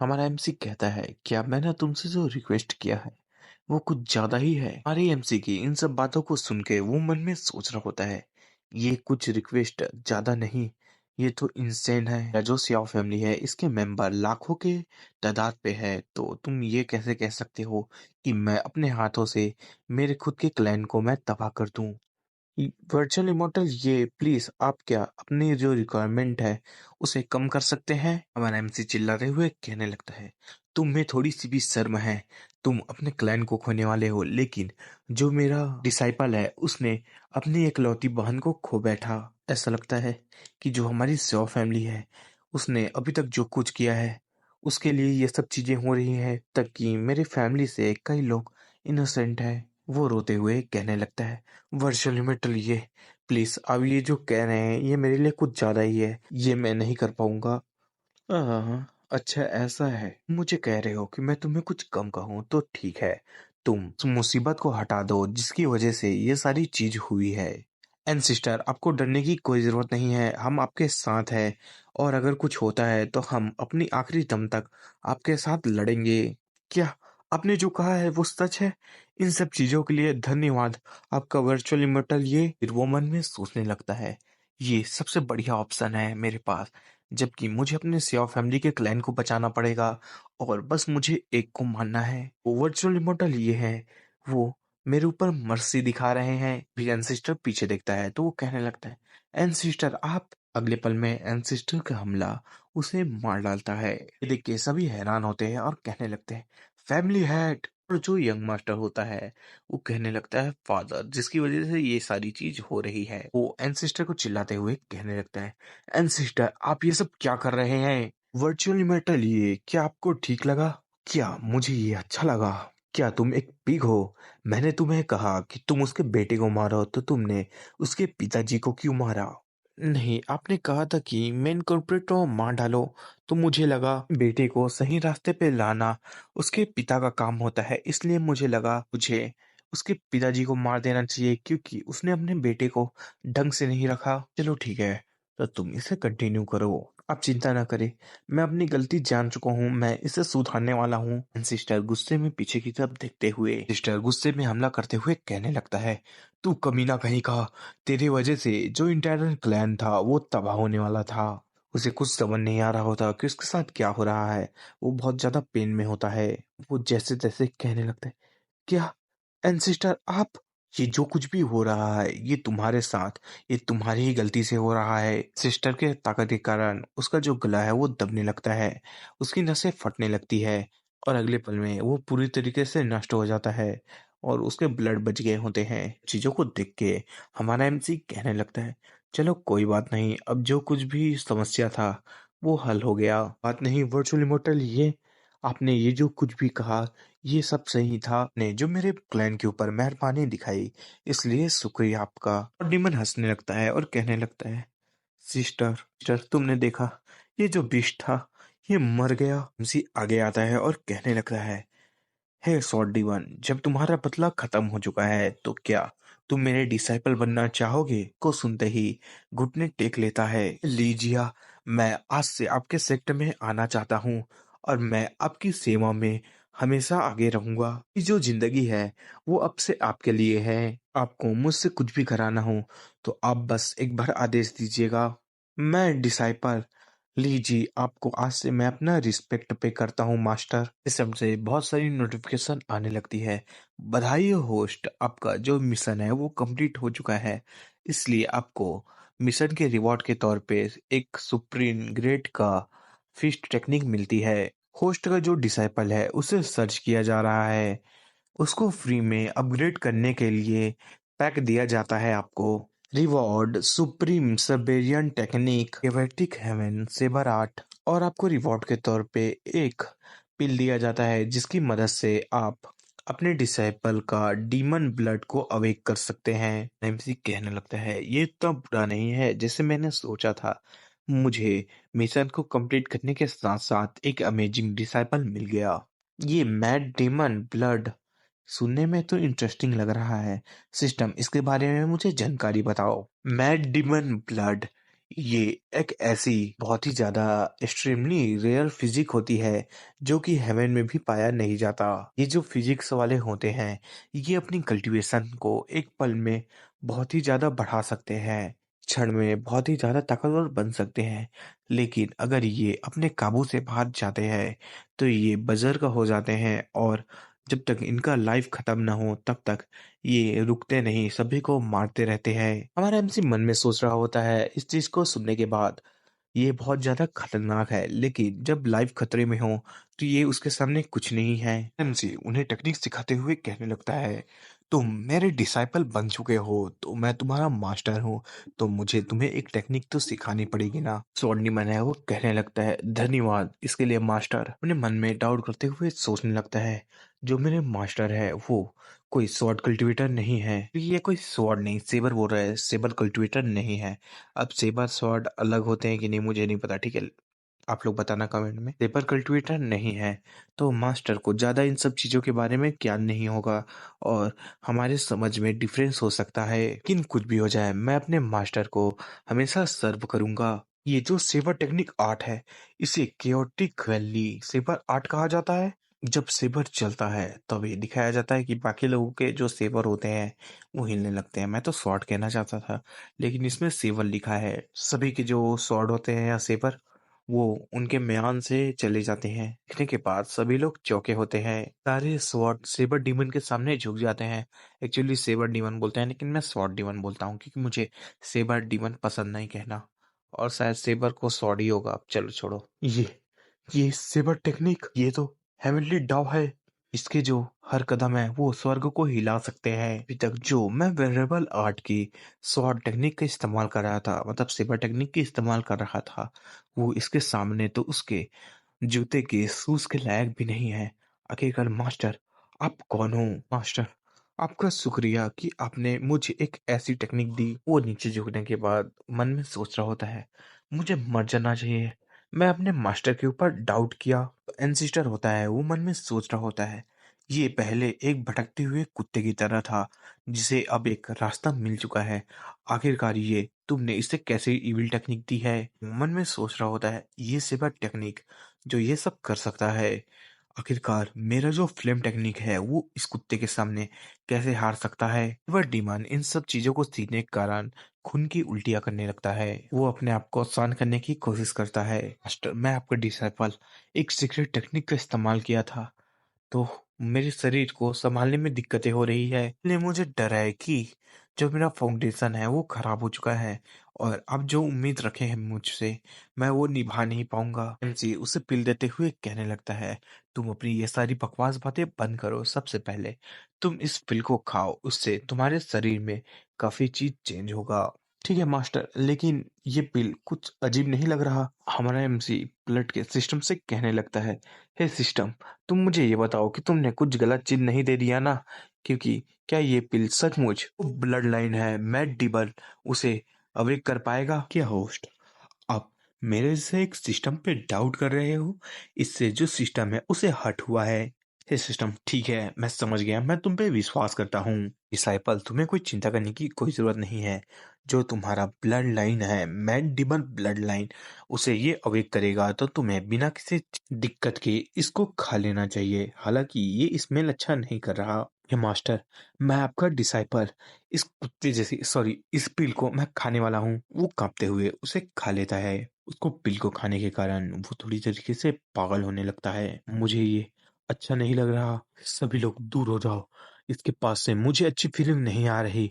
हमारा एमसी कहता है क्या मैंने तुमसे जो रिक्वेस्ट किया है वो कुछ ज्यादा ही है। हमारी एमसी की इन सब बातों को सुन के वो मन में सोच रहा होता है ये कुछ रिक्वेस्ट ज्यादा नहीं, ये तो इंसेन है। या जो सियाओ फैमिली है इसके मेंबर लाखों के तादाद पे है, तो तुम ये कैसे कह सकते हो कि मैं अपने हाथों से मेरे खुद के क्लैन को मैं तबाह कर दूं। वर्चुअल इमोर्टल, ये प्लीज आप क्या अपनी जो रिक्वायरमेंट है उसे कम कर सकते हैं। हमारा एमसी चिल्लाते हुए कहने लगता है तुम्हें थोड़ी सी भी शर्म है। तुम अपने क्लैन को खोने वाले हो, लेकिन जो मेरा डिसाइपल है उसने अपनी एकलौती बहन को खो बैठा। ऐसा लगता है कि जो हमारी सौ फैमिली है उसने अभी तक जो कुछ किया है उसके लिए ये सब चीजें हो रही है, तक कि मेरी फैमिली से कई लोग इनोसेंट है। वो रोते हुए कहने लगता है वर्चुअल इमोर्टल, ये प्लीज अब ये जो कह रहे हैं ये मेरे लिए कुछ ज्यादा ही है, ये मैं नहीं कर पाऊंगा। अच्छा ऐसा है, मुझे कह रहे हो कि मैं तुम्हें कुछ कम कहूँ तो ठीक है। तुम उस मुसीबत को हटा दो जिसकी वजह से ये सारी चीज हुई है। एंड सिस्टर, आपको डरने की कोई जरूरत नहीं है, हम आपके साथ हैं। और अगर कुछ होता है तो हम अपनी आखिरी दम तक आपके साथ लड़ेंगे। क्या आपने जो कहा है वो सच है? इन सब चीजों के लिए धन्यवाद आपका वर्चुअल इमोर्टल। ये फिर वो मन में सोचने लगता है ये सबसे बढ़िया ऑप्शन है मेरे पास, जबकि मुझे अपने सियाओ फैमिली के क्लैन को बचाना पड़ेगा और बस मुझे एक को मानना है। वो वर्चुअल इमोर्टल ये है, वो मेरे ऊपर मर्सी दिखा रहे हैं। भी एनसिस्टर पीछे देखता है तो वो कहने लगता है एनसिस्टर आप। अगले पल में एनसिस्टर का हमला उसे मार डालता है। ये देख के सभी हैरान होते हैं और कहने लगते हैं फैमिली हैट। और जो यंग मास्टर होता है वो कहने लगता है फादर, जिसकी वजह से ये सारी चीज हो रही है। वो एनसिस्टर को चिल्लाते हुए कहने लगता है एनसिस्टर आप ये सब क्या कर रहे हैं? वर्चुअल मेटल, ये क्या आपको ठीक लगा? क्या मुझे ये अच्छा लगा? क्या तुम एक पिग हो? मैंने तुम्हें कहा कि तुम उसके बेटे को मारो, तो तुमने उसके पिताजी को क्यों मारा? नहीं, आपने कहा था कि मेन कल्प्रिट को मार डालो, तो मुझे लगा बेटे को सही रास्ते पे लाना उसके पिता का काम होता है, इसलिए मुझे लगा मुझे उसके पिताजी को मार देना चाहिए क्योंकि उसने अपने बेटे को ढंग से नहीं रखा। चलो ठीक है, तो तुम इसे कंटिन्यू करो, आप चिंता ना करें। मैं अपनी गलती जान चुका हूँ, मैं इसे सुधारने वाला हूँ। सिस्टर गुस्से में पीछे की तरफ देखते हुए सिस्टर गुस्से में हमला करते हुए कहने लगता है तू कमीना कहीं का, तेरी वजह से जो इंटायर क्लैन था वो तबाह होने वाला था। उसे कुछ समझ नहीं आ रहा होता कि उसके साथ क्या हो रहा है। वो बहुत ज्यादा पेन में होता है। वो जैसे तैसे कहने लगता है क्या एनसिस्टर आप, ये जो कुछ भी हो रहा है ये तुम्हारे साथ, ये तुम्हारी ही गलती से हो रहा है। सिस्टर के ताकत के कारण उसका जो गला है वो दबने लगता है, उसकी नसें फटने लगती है और अगले पल में वो पूरी तरीके से नष्ट हो जाता है और उसके ब्लड बच गए होते हैं। चीजों को देख के हमारा एमसी कहने लगता है चलो कोई बात नहीं, अब जो कुछ भी समस्या था वो हल हो गया। बात नहीं वर्चुअल इमोर्टल, ये आपने ये जो कुछ भी कहा ये सब सही था, ने जो मेरे क्लैन के ऊपर मेहरबानी दिखाई इसलिए शुक्रिया आपका। और डीमन हंसने लगता है और कहने लगता है सिस्टर तुमने देखा ये जो बिस्ट था ये मर गया। एमसी आगे आता है और कहने लगता है हे सॉर्ड डिवन, जब तुम्हारा बदला खत्म हो चुका है तो क्या तुम मेरे डिसाइपल बनना चाहोगे? को सुनते ही घुटने टेक लेता है। लीजिया, मैं आज से आपके सेक्टर में आना चाहता हूँ और मैं आपकी सेवा में हमेशा आगे रहूंगा। ये जो जिंदगी है वो अब से आपके लिए है। आपको मुझसे कुछ भी कराना हो तो आप बस एक बार आदेश दीजिएगा। मैं डिसाइपल ली जी, आपको आज से मैं अपना रिस्पेक्ट पे करता हूँ मास्टर। इस सब से बहुत सारी नोटिफिकेशन आने लगती है। बधाई हो होस्ट, आपका जो मिशन है वो कंप्लीट हो चुका है, इसलिए आपको मिशन के रिवॉर्ड के तौर पे एक सुप्रीम ग्रेड का फिस्ट टेक्निक मिलती है। होस्ट का जो डिसाइपल है उसे सर्च किया जा रहा है, उसको फ्री में अपग्रेड करने के लिए पैक दिया जाता है आपको। रिवॉर्ड सुप्रीम सर्बेरियन टेक्निक एवेटिक हेवन सेबर आर्ट। और आपको रिवॉर्ड के तौर पे एक पिल दिया जाता है जिसकी मदद से आप अपने डिसाइपल का डीमन ब्लड को अवेक कर सकते हैं। एमसी कहने लगता है ये इतना बुरा नहीं है जैसे मैंने सोचा था। मुझे मिशन को कंप्लीट करने के साथ साथ एक अमेजिंग डिसाइपल मिल गया। ये मैड डीमन ब्लड सुनने में तो इंटरेस्टिंग लग रहा है। सिस्टम, इसके बारे में मुझे जानकारी बताओ। मैड डिमन ब्लड, ये एक ऐसी बहुत ही ज़्यादा एक्सट्रीमली रेयर फिजिक होती है जो कि हेवन में भी पाया नहीं जाता। ये जो फिजिक्स वाले होते हैं, ये अपनी कल्टीवेशन को एक पल में बहुत ही ज़्यादा बढ़ा सकते हैं, क्षण में बहुत ही ज़्यादा ताकतवर बन सकते हैं। लेकिन अगर ये अपने काबू से बाहर जाते हैं, तो ये बज़र्ग हो जाते हैं और जब तक इनका लाइफ खत्म ना हो तब तक ये रुकते नहीं, सभी को मारते रहते हैं। हमारा एमसी मन में सोच रहा होता है इस चीज को सुनने के बाद, ये बहुत ज्यादा खतरनाक है, लेकिन जब लाइफ खतरे में हो तो ये उसके सामने कुछ नहीं है। एमसी उन्हें टेक्निक सिखाते हुए कहने लगता है, तुम मेरे डिसाइपल बन चुके हो तो मैं तुम्हारा मास्टर हूँ, तो मुझे तुम्हें एक टेक्निक तो सिखानी पड़ेगी ना। स्वॉर्ड मन है वो कहने लगता है, धन्यवाद इसके लिए मास्टर। अपने मन में डाउट करते हुए सोचने लगता है, जो मेरे मास्टर है वो कोई स्वॉर्ड कल्टीवेटर नहीं है। ये कोई स्वॉर्ड नहीं, सेबर बोल रहा है, सेबर कल्टीवेटर नहीं है। अब सेबर स्वॉर्ड अलग होते हैं कि नहीं मुझे नहीं पता, ठीक है, आप लोग बताना कमेंट में। सेबर कल्टीवेटर नहीं है तो मास्टर को ज्यादा इन सब चीजों के बारे में ज्ञान नहीं होगा और हमारे समझ में डिफरेंस हो सकता है। लेकिन कुछ भी हो जाए, मैं अपने मास्टर को हमेशा सर्व करूंगा। ये जो सेबर टेक्निक आर्ट है, इसे केओटिक वैली सेबर आर्ट कहा जाता है। जब सेबर चलता है तब ये दिखाया जाता है कि बाकी लोगों के जो सेबर होते हैं वो हिलने लगते हैं। मैं तो स्वॉर्ड कहना चाहता था, लेकिन इसमें सेबर लिखा है। सभी के जो स्वॉर्ड होते हैं या सेबर, वो उनके म्यान से चले जाते हैं। देखने के बाद सभी लोग चौके होते हैं। सारे स्वॉर्ड सेबर डीमन के सामने झुक जाते हैं। एक्चुअली सेबर डीमन बोलते हैं, लेकिन मैं स्वॉर्ड डीमन बोलता हूँ क्योंकि मुझे सेबर डीमन पसंद नहीं कहना, और शायद सेबर को स्वॉर्ड ही होगा। अब चलो छोड़ो। ये सेबर टेक्निक, ये तो हेवनली डाव है। इसके जो हर कदम है वो स्वर्ग को हिला सकते हैं। अभी तक जो मैं वेरेबल आर्ट की स्वॉर्ड टेक्निक का इस्तेमाल कर रहा था, मतलब सेबर टेक्निक की इस्तेमाल कर रहा था, वो इसके सामने तो उसके जूते के शूज के लायक भी नहीं है। आखिरकार मास्टर, आप कौन हो? मास्टर, आपका शुक्रिया कि आपने मुझे एक ऐसी टेक्निक दी। वो नीचे झुकने के बाद मन में सोच रहा होता है, मुझे मर जाना चाहिए। मैं अपने मास्टर के ऊपर डाउट किया। एंसिस्टर होता है वो मन में सोच रहा होता है, ये पहले एक भटकते हुए कुत्ते की तरह था जिसे अब एक रास्ता मिल चुका है। आखिरकार ये तुमने इसे कैसे इविल टेक्निक दी है? मन में सोच रहा होता है, ये सिवा टेक्निक जो ये सब कर सकता है। आखिरकार मेरा जो फ्लेम टेक्निक है वो इस कुत्ते के सामने कैसे हार सकता है? वह डीमन इन सब चीजों को सीखने के कारण खून की उल्टियां करने लगता है। वो अपने आप को आसान करने की कोशिश करता है। मास्टर, मैं आपका डिसाइपल, एक सीक्रेट टेक्निक का इस्तेमाल किया था तो मेरे शरीर को संभालने में दिक्कतें हो रही है। इसलिए मुझे डर है कि जो मेरा फाउंडेशन है वो खराब हो चुका है और अब जो उम्मीद रखे हैं मुझसे, मैं वो निभा नहीं पाऊंगा। एमसी उसे पिल देते हुए कहने लगता है, तुम अपनी ये सारी बकवास बातें बंद करो। सबसे पहले तुम इस पिल को खाओ, उससे तुम्हारे शरीर में काफी चीज चेंज होगा। ठीक है मास्टर, लेकिन ये पिल कुछ अजीब नहीं लग रहा। हमारा एमसी ब्लड के सिस्टम से कहने लगता है, हे सिस्टम, तुम मुझे ये बताओ कि तुमने कुछ गलत चीज नहीं दे दिया ना, क्योंकि क्या ये पिल सचमुच ब्लड लाइन है मैट डिबल उसे अवेक कर पाएगा क्या? होस्ट, आप मेरे से एक सिस्टम पे डाउट कर रहे हो, इससे जो सिस्टम है उसे हट हुआ है। ये सिस्टम ठीक है, मैं समझ गया, मैं तुम पे विश्वास करता हूँ। डिसाइपल, तुम्हें कोई चिंता करने की कोई जरूरत नहीं है। जो तुम्हारा ब्लड लाइन है मैड डिबल ब्लड लाइन, उसे ये अवेक करेगा तो तुम्हें बिना किसी दिक्कत के इसको खा लेना चाहिए। हालांकि ये स्मेल अच्छा नहीं कर रहा। ये मास्टर, मैं आपका डिसाइपल इस कुत्ते जैसी सॉरी इस पिल को मैं खाने वाला हूँ। वो कांपते हुए उसे खा लेता है। उसको पिल को खाने के कारण वो थोड़ी तरीके से पागल होने लगता है। मुझे ये अच्छा नहीं लग रहा, सभी लोग दूर हो जाओ, इसके पास से मुझे अच्छी फीलिंग नहीं आ रही।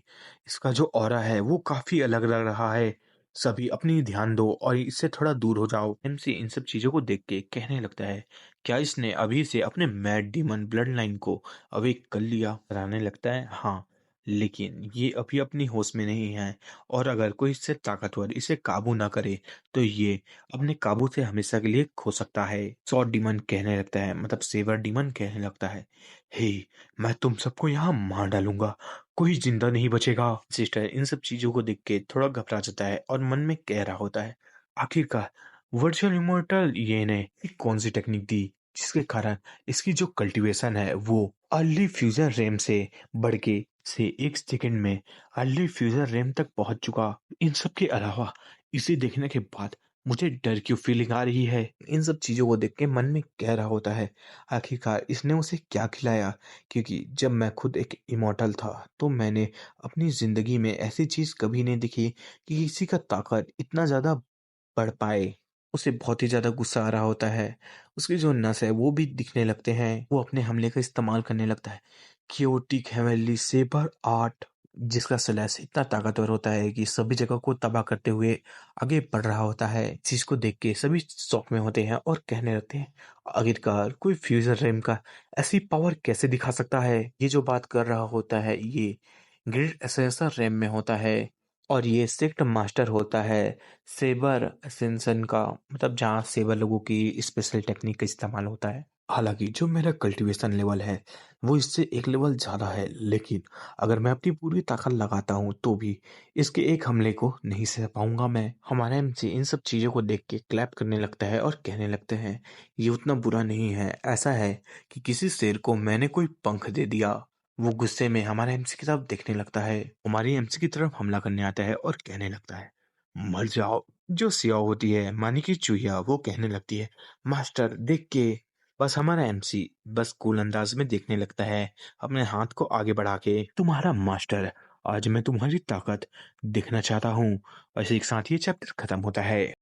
इसका जो ऑरा है वो काफी अलग लग रहा है। सभी अपनी ध्यान दो और इससे थोड़ा दूर हो जाओ। एमसी इन सब चीजों को देख के कहने लगता है, क्या इसने अभी से अपने मैड डीमन ब्लड लाइन को अवेक कर लिया? कराने लगता है, हाँ, लेकिन ये अभी अपनी होश में नहीं है और अगर कोई इससे ताकतवर इसे काबू ना करे तो ये अपने काबू से हमेशा के लिए खो सकता है। सॉ डीमन कहने लगता है, मतलब सेवर डीमन कहने लगता है, हे, मैं तुम सबको यहाँ मार डालूंगा, कोई जिंदा नहीं बचेगा। सिस्टर इन सब चीजों को देख के थोड़ा घबरा जाता है और मन में कह रहा होता है, आखिरकार वर्चुअल इमोर्टल ये ने एक कौन सी टेक्निक दी जिसके कारण इसकी जो कल्टीवेशन है वो अर्ली फ्यूजन रैम से बढ़ के से 1 सेकंड में अर्ली फ्यूजन रैम तक पहुंच चुका। इन सब के अलावा इसे देखने के बाद मुझे डर की फीलिंग आ रही है। इन सब चीज़ों को देख के मन में कह रहा होता है, आखिरकार इसने उसे क्या खिलाया? क्योंकि जब मैं खुद एक इमॉर्टल था, तो मैंने अपनी ज़िंदगी में ऐसी चीज़ कभी नहीं देखी कि किसी का ताकत इतना ज़्यादा बढ़ पाए। उसे बहुत ही ज़्यादा गुस्सा आ रहा होता है। उसकी जो नस है वो भी दिखने लगते हैं। वो अपने हमले का इस्तेमाल करने लगता है। क्योटिक हेवनली सेबर आर्ट, जिसका स्लैश इतना ताकतवर होता है कि सभी जगह को तबाह करते हुए आगे बढ़ रहा होता है। इस चीज को देख के सभी शॉक में होते हैं और कहने लगते हैं, आखिरकार कोई फ्यूजन रेम का ऐसी पावर कैसे दिखा सकता है? ये जो बात कर रहा होता है ये ग्रेट एसेसर रैम में होता है और ये सेक्ट मास्टर होता है सेबर असेंशन का, मतलब जहाँ सेबर लोगों की स्पेशल टेक्निक का इस्तेमाल होता है। हालांकि जो मेरा कल्टीवेशन लेवल है वो इससे एक लेवल ज़्यादा है, लेकिन अगर मैं अपनी पूरी ताकत लगाता हूँ तो भी इसके एक हमले को नहीं सह पाऊंगा मैं। हमारा एमसी इन सब चीज़ों को देख के क्लैप करने लगता है और कहने लगते हैं, ये उतना बुरा नहीं है। ऐसा है कि किसी शेर को मैंने कोई पंख दे दिया। वो गुस्से में हमारे एमसी की तरफ देखने लगता है, हमारी एमसी की तरफ हमला करने आता है और कहने लगता है, मर जाओ। जो सियाओ होती है मानी की चूहिया, वो कहने लगती है, मास्टर देख के। बस हमारा एमसी बस कूल अंदाज में देखने लगता है, अपने हाथ को आगे बढ़ा के, तुम्हारा मास्टर, आज मैं तुम्हारी ताकत देखना चाहता हूँ। और इसी के साथ ये चैप्टर खत्म होता है।